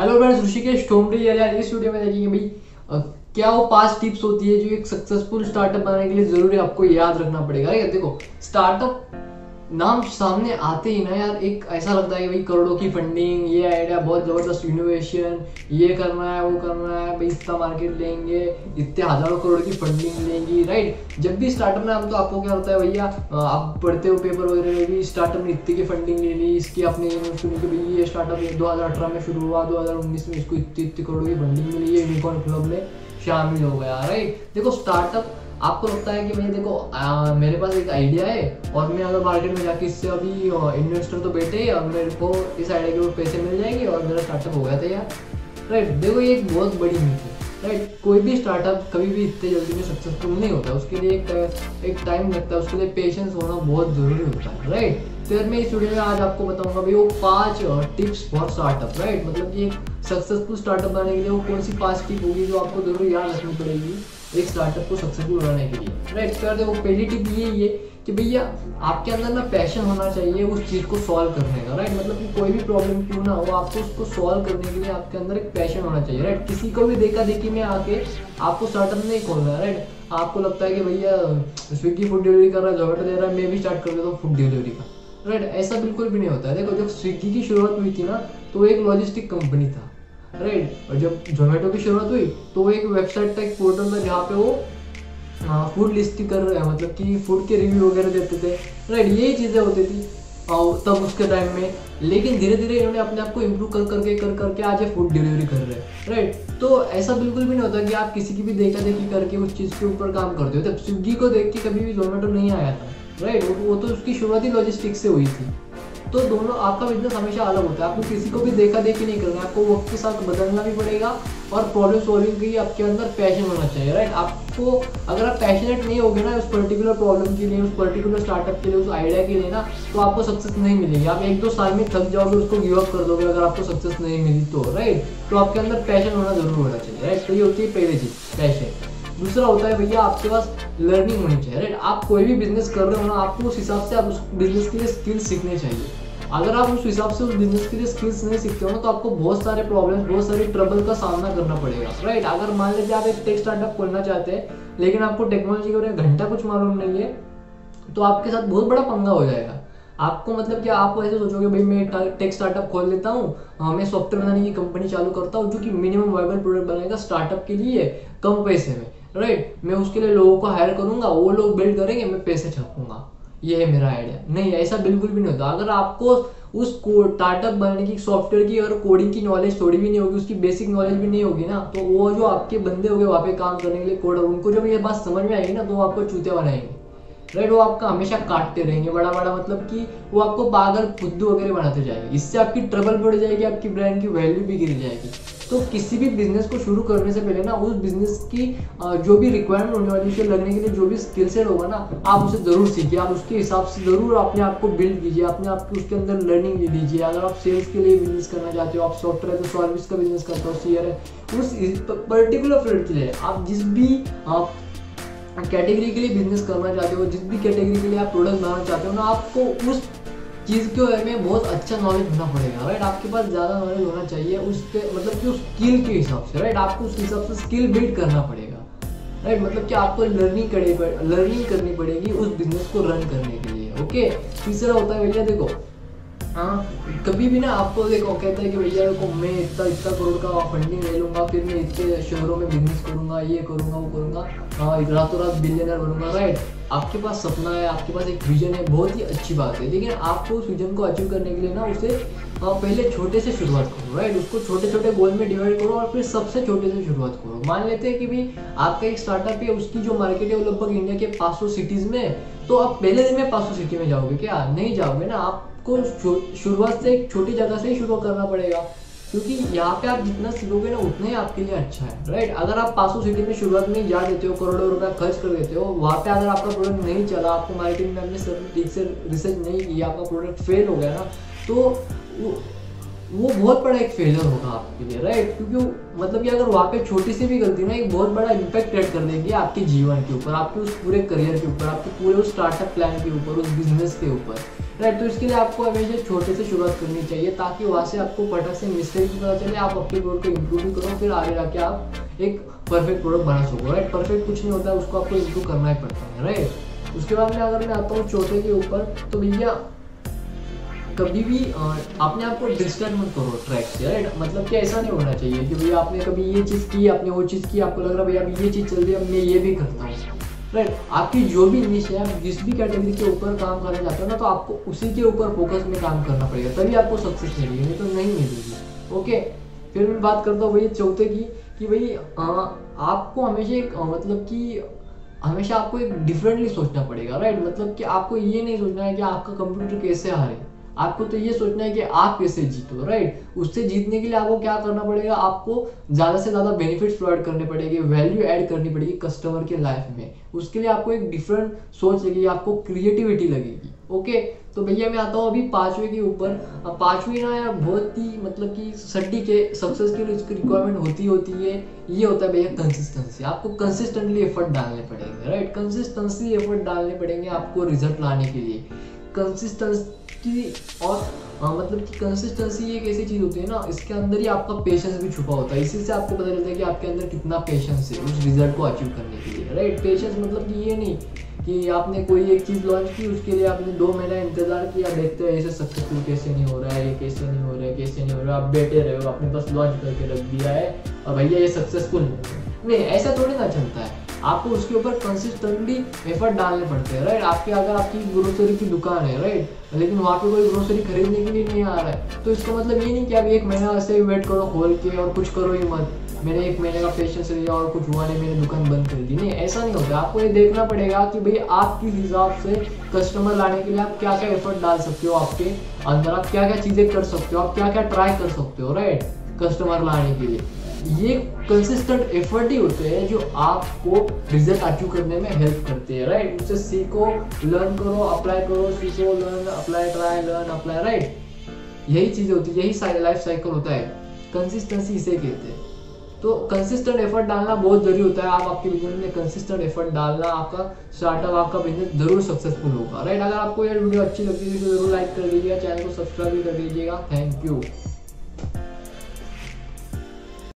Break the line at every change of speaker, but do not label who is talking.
Hello friends, Rishikesh ठोमरे यार इस video में देखेंगे भाई क्या वो 5 टिप्स होती है जो एक सक्सेसफुल स्टार्टअप बनाने के लिए जरूरी आपको याद रखना पड़ेगा। देखो, स्टार्टअप नाम सामने आते ही ना यार एक ऐसा लगता है कि भाई करोड़ों की फंडिंग, ये आइडिया बहुत जबरदस्त इनोवेशन, ये करना है वो करना है भाई, इतना मार्केट लेंगे, इतने हजारों करोड़ की फंडिंग लेंगी, राइट। जब भी स्टार्टअप में हम तो आपको क्या होता है भैया, आप पढ़ते हो पेपर वगैरह में भी स्टार्टअप ने इतनी की फंडिंग ले ली, इसकी आपने सुनी कि भाई ये स्टार्टअप 2018 में शुरू हुआ, 2019 में इसको इतनी इतनी करोड़ की फंडिंग मिली, ये यूनिकॉर्न क्लब में शामिल हो गया, राइट। देखो, स्टार्टअप आपको लगता है कि भाई देखो मेरे पास एक आइडिया है और मैं अगर मार्केट में जाके इससे अभी इन्वेस्टर तो बैठे ही और मेरे को इस आइडिया के ऊपर पैसे मिल जाएंगे और मेरा स्टार्टअप हो गया था यार, राइट। देखो, ये एक बहुत बड़ी मिथ है, राइट। कोई भी स्टार्टअप कभी भी इतने जल्दी में सक्सेसफुल नहीं होता, उसके लिए एक टाइम लगता है, उसके लिए पेशेंस होना बहुत जरूरी होता है, राइट। तो मैं इस वीडियो में आज आपको बताऊंगा भाई वो 5 टिप्स फॉर स्टार्टअप, राइट। मतलब कि एक सक्सेसफुल स्टार्टअप बनाने के लिए वो कौन सी 5 टिप होगी जो आपको जरूर याद रखनी पड़ेगी एक स्टार्टअप को सक्सेसफुल बनाने के लिए, राइट। तो देखो, पहली टिप ये कि भैया आपके अंदर ना पैशन होना चाहिए उस चीज़ को सॉल्व करने का, राइट। मतलब कि कोई भी प्रॉब्लम क्यों ना हो, आपको उसको सॉल्व करने के लिए आपके अंदर एक पैशन होना चाहिए, राइट। किसी को भी देखा देखी में आके आपको स्टार्टअप नहीं खोलना है, राइट। आपको लगता है कि भैया स्विगी फूड डिलीवरी कर रहा है, जोमेटो दे रहा है, मैं भी स्टार्ट कर देता हूँ फूड डिलीवरी का, राइट। ऐसा बिल्कुल भी नहीं होता है। देखो, जब स्विगी की शुरुआत हुई थी ना तो वो एक लॉजिस्टिक कंपनी था, राइट। और जब जोमेटो की शुरुआत हुई तो वो एक वेबसाइट था, एक पोर्टल था जहाँ पे वो फूड लिस्टिंग कर रहे हैं, मतलब कि फूड के रिव्यू वगैरह देते थे, राइट। यही चीज़ें होती थी तब उसके टाइम में। लेकिन धीरे धीरे इन्होंने अपने आप को इम्प्रूव कर करके आज ये फूड डिलीवरी कर रहे हैं, राइट। तो ऐसा बिल्कुल भी नहीं होता कि आप किसी की भी देखा देखी करके उस चीज़ के ऊपर काम करते हो। तब स्विगी को देख के कभी भी जोमेटो नहीं आया था, राइट। वो तो उसकी शुरुआत ही लॉजिस्टिक्स से हुई थी। तो दोनों आपका बिजनेस हमेशा अलग होता है, आपको किसी को भी देखा देखी नहीं करना है, आपको वक्त के साथ बदलना भी पड़ेगा और प्रॉब्लम सॉल्विंग की आपके अंदर पैशन होना चाहिए, राइट। आपको अगर आप पैशनेट नहीं होगे ना उस पर्टिकुलर प्रॉब्लम के लिए, उस पर्टिकुलर स्टार्टअप के लिए, उस आइडिया के लिए ना, तो आपको सक्सेस नहीं मिलेगी। आप 1-2 साल में थक जाओगे, उसको गिव अप कर दोगे अगर आपको सक्सेस नहीं मिली तो, राइट। तो आपके अंदर पैशन होना जरूर होना चाहिए, राइट। तो ये होती है पहली चीज़, पैशन। दूसरा होता है भैया आपके पास लर्निंग होनी चाहिए, राइट। आप कोई भी बिजनेस कर रहे हो ना, आपको उस हिसाब से आप उस बिजनेस के लिए स्किल्स सीखने चाहिए। अगर आप उस हिसाब से उस बिजनेस के लिए स्किल्स नहीं सीखते हो ना तो आपको बहुत सारे प्रॉब्लम्स, बहुत सारी ट्रबल का सामना करना पड़ेगा, राइट। अगर मान लीजिए आप एक टेक स्टार्टअप खोलना चाहते हैं लेकिन आपको टेक्नोलॉजी के बारे में घंटा कुछ मालूम नहीं है तो आपके साथ बहुत बड़ा पंगा हो जाएगा। आपको मतलब कि आप ऐसे सोचोगे भाई मैं टेक स्टार्टअप खोल लेता हूँ, मैं सॉफ्टवेयर बनाने की कंपनी चालू करता हूँ जो कि मिनिमम वायबल प्रोडक्ट बनाएगा स्टार्टअप के लिए कम पैसे में, राइट। मैं उसके लिए लोगों को हायर करूंगा, वो लोग बिल्ड करेंगे, मैं पैसे छापूंगा, ये है मेरा आइडिया। नहीं, ऐसा बिल्कुल भी नहीं होता। अगर आपको उस स्टार्टअप बनाने की, सॉफ्टवेयर की और कोडिंग की नॉलेज थोड़ी भी नहीं होगी, उसकी बेसिक नॉलेज भी नहीं होगी ना, तो वो जो आपके बंदे होंगे वहाँ पे काम करने के लिए कोडर, उनको जब ये बात समझ में आएगी ना तो वो आपको चूतिया बनाएंगे, राइट। वो आपका हमेशा काटते रहेंगे बड़ा बड़ा, मतलब कि वो आपको पागल फुद्दू वगैरह बनाते जाएंगे। इससे आपकी ट्रबल बढ़ जाएगी, आपकी ब्रांड की वैल्यू भी गिर जाएगी। तो किसी भी बिजनेस को शुरू करने से पहले ना उस बिजनेस की जो भी रिक्वायरमेंट होने वाली है, लगने के लिए जो भी स्किल सेट होगा ना, आप उसे जरूर सीखिए, आप उसके हिसाब से जरूर अपने आप को बिल्ड कीजिए, अपने आप को उसके अंदर लर्निंग ले लीजिए। अगर आप सेल्स के लिए बिजनेस करना चाहते हो, आप सॉफ्टवेयर तो सर्विस का बिजनेस करते हो, सीआर है, उस पर्टिकुलर फील्ड के लिए आप जिस भी कैटेगरी के लिए बिजनेस करना चाहते हो, जिस भी कैटेगरी के लिए आप प्रोडक्ट बनाना चाहते हो ना, आपको उस चीज़ के बारे में बहुत अच्छा नॉलेज होना पड़ेगा, राइट। आपके पास ज़्यादा नॉलेज होना चाहिए उसके, मतलब कि उस स्किल के हिसाब से, राइट। आपको उस हिसाब से स्किल बिल्ड करना पड़ेगा, राइट। मतलब कि आपको लर्निंग करनी पड़ेगी उस बिजनेस को रन करने के लिए, ओके। तीसरा होता है भैया देखो, हाँ, कभी भी ना आपको देखो कहता है कि भैया देखो मैं इतना इतना करोड़ का फंडिंग ले लूंगा, फिर मैं इतने शहरों में बिजनेस करूंगा, ये करूंगा वो करूंगा, रातों रात बिलियनर बनूंगा, राइट। आपके पास सपना है, आपके पास एक विजन है, बहुत ही अच्छी बात है। लेकिन आपको उस विजन को अचीव करने के लिए ना उसे पहले छोटे से शुरुआत करो, राइट। उसको छोटे छोटे गोल में डिवाइड करो और फिर सबसे छोटे से शुरुआत करो। मान लेते हैं कि भाई आपका एक स्टार्टअप है, उसकी जो मार्केट है वो लगभग इंडिया के 500 सिटीज में, तो आप पहले दिन में 500 सिटी में जाओगे क्या? नहीं जाओगे ना। आपको शुरुआत से एक छोटी जगह से ही शुरू करना पड़ेगा, क्योंकि यहाँ पे आप जितना सीखोगे ना उतना ही आपके लिए अच्छा है, राइट। अगर आप 500 सिटी में शुरुआत में जा देते हो, करोड़ों रुपया खर्च कर देते हो, वहाँ पे अगर आपका प्रोडक्ट नहीं चला, आपको मार्केटिंग में आपने ठीक से रिसर्च नहीं किया, आपका प्रोडक्ट फेल हो गया ना, तो वो बहुत बड़ा एक फेलियर होगा आपके लिए, राइट। क्योंकि मतलब कि अगर वहाँ पे छोटी सी भी गलती ना एक बहुत बड़ा इम्पैक्ट क्रिएट कर देगी आपके जीवन के ऊपर, आपके उस पूरे करियर के ऊपर, आपके पूरे उस स्टार्टअप प्लान के ऊपर, उस बिजनेस के ऊपर, राइट। तो इसके लिए आपको हमेशा छोटे से शुरुआत करनी चाहिए, ताकि वहाँ से आपको फटक से मिस्टेक भी पता चले, आप अपने प्रोडक्ट को इम्प्रूव भी करो, फिर आगे जाके आप एक परफेक्ट प्रोडक्ट बना सको, राइट। परफेक्ट कुछ नहीं होता है, उसको आपको इम्प्रूव करना ही पड़ता है, राइट। उसके बाद में अगर मैं आता हूँ चौथे के ऊपर, तो भैया कभी भी अपने आप को डिस्ट्रैक्ट मत करो ट्रैक से, राइट। मतलब कि ऐसा नहीं होना चाहिए कि भैया आपने कभी ये चीज़ की, आपने वो चीज़ की, आपको लग रहा है भैया अभी ये चीज़ चल रही है, अब मैं ये भी करता हूँ, राइट। आपकी जो भी निश है, आप जिस भी कैटेगरी के ऊपर काम करना चाहते हो ना, तो आपको उसी के ऊपर फोकस में काम करना पड़ेगा, तभी आपको सक्सेस मिलेगी, नहीं तो नहीं मिलेगी। ओके, फिर मैं बात करता हूँ भैया चौथे की, कि भाई आपको हमेशा एक मतलब कि हमेशा आपको एक डिफरेंटली सोचना पड़ेगा, राइट। मतलब कि आपको ये नहीं सोचना है कि आपका कंप्यूटर कैसे हारे, आपको तो ये सोचना है कि आप कैसे जीतो, राइट। उससे जीतने के लिए आपको क्या करना पड़ेगा, आपको ज़्यादा से ज़्यादा बेनिफिट्स प्रोवाइड करने पड़ेंगे, वैल्यू ऐड करनी पड़ेगी कस्टमर के लाइफ में। उसके लिए आपको एक डिफरेंट सोच लगेगी, आपको क्रिएटिविटी लगेगी। ओके, तो भैया मैं आता हूँ अभी पांचवे के ऊपर। पांचवी ना यार बहुत ही मतलब कि सट्टी के सक्सेस के लिए इसकी रिक्वायरमेंट होती है, ये होता है भैया कंसिस्टेंसी। आपको कंसिस्टेंटली एफर्ट डालने पड़ेंगे, राइट। कंसिस्टेंसी एफर्ट डालने पड़ेंगे आपको रिजल्ट लाने के लिए। कंसिस्टेंसी और मतलब कि कंसिस्टेंसी एक ऐसी चीज़ होती है ना, इसके अंदर ही आपका पेशेंस भी छुपा होता है। इसी से आपको पता चलता है कि आपके अंदर कितना पेशेंस है उस रिजल्ट को अचीव करने के लिए, राइट। पेशेंस मतलब कि ये नहीं कि आपने कोई एक चीज़ लॉन्च की, उसके लिए आपने 2 महीना इंतजार किया, देखते हैं ऐसे सक्सेसफुल कैसे नहीं हो रहा है, ये कैसे नहीं हो रहा है, कैसे नहीं हो रहा है, आप बैठे रहे हो, आपने बस लॉन्च करके रख दिया है और भैया ये सक्सेसफुल नहीं, ऐसा थोड़ी ना चलता है। आपको उसके ऊपर कंसिस्टेंटली एफर्ट डालने पड़ते हैं, राइट। आपके अगर आपकी ग्रोसरी की दुकान है, राइट, लेकिन वहाँ पे कोई ग्रोसरी खरीदने के लिए नहीं आ रहा है, तो इसका मतलब ये नहीं कि आप 1 महीना ऐसे वेट करो खोल के और कुछ करो ही मत, मैंने 1 महीने का पेशेंस लिया और कुछ हुआ नहीं, मैंने दुकान बंद कर दी, नहीं, ऐसा नहीं होता। आपको ये देखना पड़ेगा कि भाई आप किस हिसाब से कस्टमर लाने के लिए आप क्या क्या एफर्ट डाल सकते हो, आपके अंदर आप क्या क्या चीज़ें कर सकते हो, आप क्या क्या ट्राई कर सकते हो, राइट, कस्टमर लाने के लिए। ये कंसिस्टेंट एफर्ट ही होते हैं जो आपको रिजल्ट अचीव करने में हेल्प करते हैं, राइट। उससे सीखो, लर्न करो, अप्लाई करो, सीखो, learn, apply, try, learn, apply, right. यही चीज़ें होती है, यही लाइफ साइकिल होता है, कंसिस्टेंसी इसे कहते हैं। तो कंसिस्टेंट एफर्ट डालना बहुत जरूरी होता है। आप आपके बिजनेस में कंसिस्टेंट एफर्ट डालना, आपका स्टार्टअप, आपका बिजनेस जरूर सक्सेसफुल होगा, राइट। अगर आपको ये वीडियो अच्छी लगती है तो जरूर लाइक कर लीजिएगा, चैनल को सब्सक्राइब भी कर लीजिएगा। Thank you.